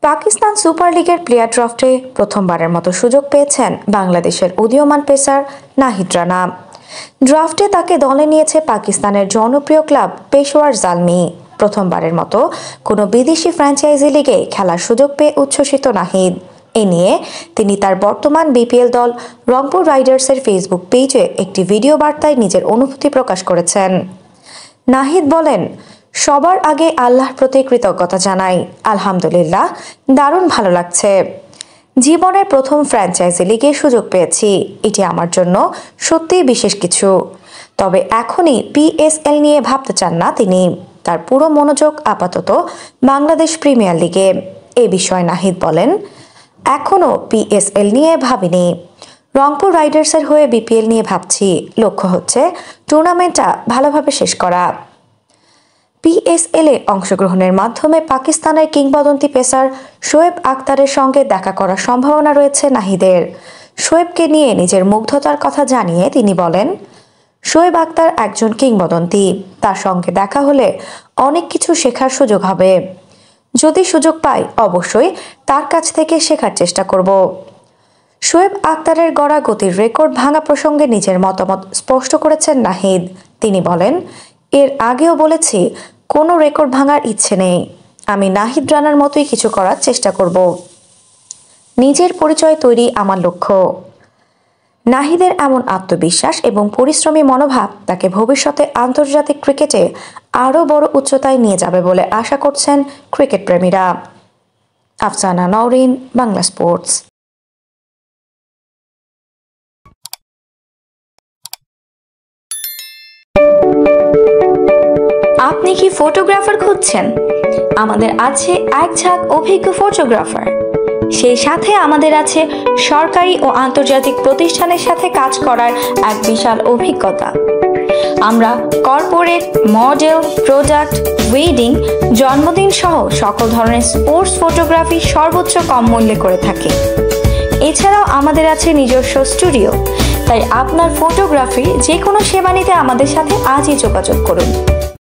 Pakistan super লিগের player ড্রাফটে প্রথমবারের মতো সুযোগ পেয়েছেন বাংলাদেশের উদীয়মান পেসার নাহিদ রানা। ড্রাফটে তাকে দলে নিয়েছে পাকিস্তানের জনপ্রিয় ক্লাব পেশোয়ার জালমি। প্রথমবারের মতো কোনো বিদেশি ফ্র্যাঞ্চাইজি লিগে খেলার সুযোগ পেয়ে উচ্ছ্বসিত নাহিদ। এ নিয়ে তিনি তার বর্তমান বিপিএল দল রংপুর রাইডার্সের ফেসবুক পেজে একটি ভিডিও বার্তায় নিজের অনুভূতি প্রকাশ করেছেন। নাহিদ বলেন, সবার আগে আল্লাহর প্রতি কৃতজ্ঞতা জানাই। আলহামদুলিল্লাহ, দারুণ ভালো লাগছে। জীবনের প্রথম ফ্র্যাঞ্চাইজি লিগে সুযোগ পেয়েছি, এটি আমার জন্য সত্যিই বিশেষ কিছু। তবে এখনই পিএসএল নিয়ে ভাবতে চান না তিনি। তার পুরো মনোযোগ আপাতত বাংলাদেশ প্রিমিয়ার লিগে। এ বিষয়ে নাহিদ বলেন, এখনও পিএসএল নিয়ে ভাবিনি। রংপুর রাইডার্সের হয়ে বিপিএল নিয়ে ভাবছি। লক্ষ্য হচ্ছে টুর্নামেন্টটা ভালোভাবে শেষ করা। পিএসএলে অংশগ্রহণের মাধ্যমে পাকিস্তানের কিংবদন্তি পেসার শোয়েব আখতারের সঙ্গে দেখা করার সম্ভাবনা রয়েছে নাহিদের। শোয়েবকে নিয়ে নিজের মুগ্ধতার কথা জানিয়ে তিনি বলেন, শোয়েব আখতার একজন কিংবদন্তি। তার সঙ্গে দেখা হলে অনেক কিছু শেখার সুযোগ হবে। যদি সুযোগ পাই অবশ্যই তার কাছ থেকে শেখার চেষ্টা করব। শোয়েব আখতারের গড়া গতির রেকর্ড ভাঙা প্রসঙ্গে নিজের মতামত স্পষ্ট করেছেন নাহিদ। তিনি বলেন, এর আগেও বলেছি কোনো রেকর্ড ভাঙার ইচ্ছে নেই। আমি নাহিদ রানার মতোই কিছু করার চেষ্টা করব। নিজের পরিচয় তৈরি আমার লক্ষ্য। নাহিদের এমন আত্মবিশ্বাস এবং পরিশ্রমী মনোভাব তাকে ভবিষ্যতে আন্তর্জাতিক ক্রিকেটে আরও বড় উচ্চতায় নিয়ে যাবে বলে আশা করছেন ক্রিকেট প্রেমীরা। আফসানা নওরিন, বাংলা স্পোর্টস। আপনি কি ফটোগ্রাফার খুঁজছেন? আমাদের আছে এক ঝাঁক অভিজ্ঞ ফটোগ্রাফার। সেই সাথে আমাদের আছে সরকারি ও আন্তর্জাতিক প্রতিষ্ঠানের সাথে কাজ করার এক বিশাল অভিজ্ঞতা। আমরা কর্পোরেট, মডেল, প্রোডাক্ট, ওয়েডিং, জন্মদিন সহ সকল ধরনের স্পোর্টস ফটোগ্রাফি সর্বোচ্চ কম মূল্যে করে থাকি। এছাড়াও আমাদের আছে নিজস্ব স্টুডিও। তাই আপনার ফটোগ্রাফি যে কোনো সেবা নিতে আমাদের সাথে আজই যোগাযোগ করুন।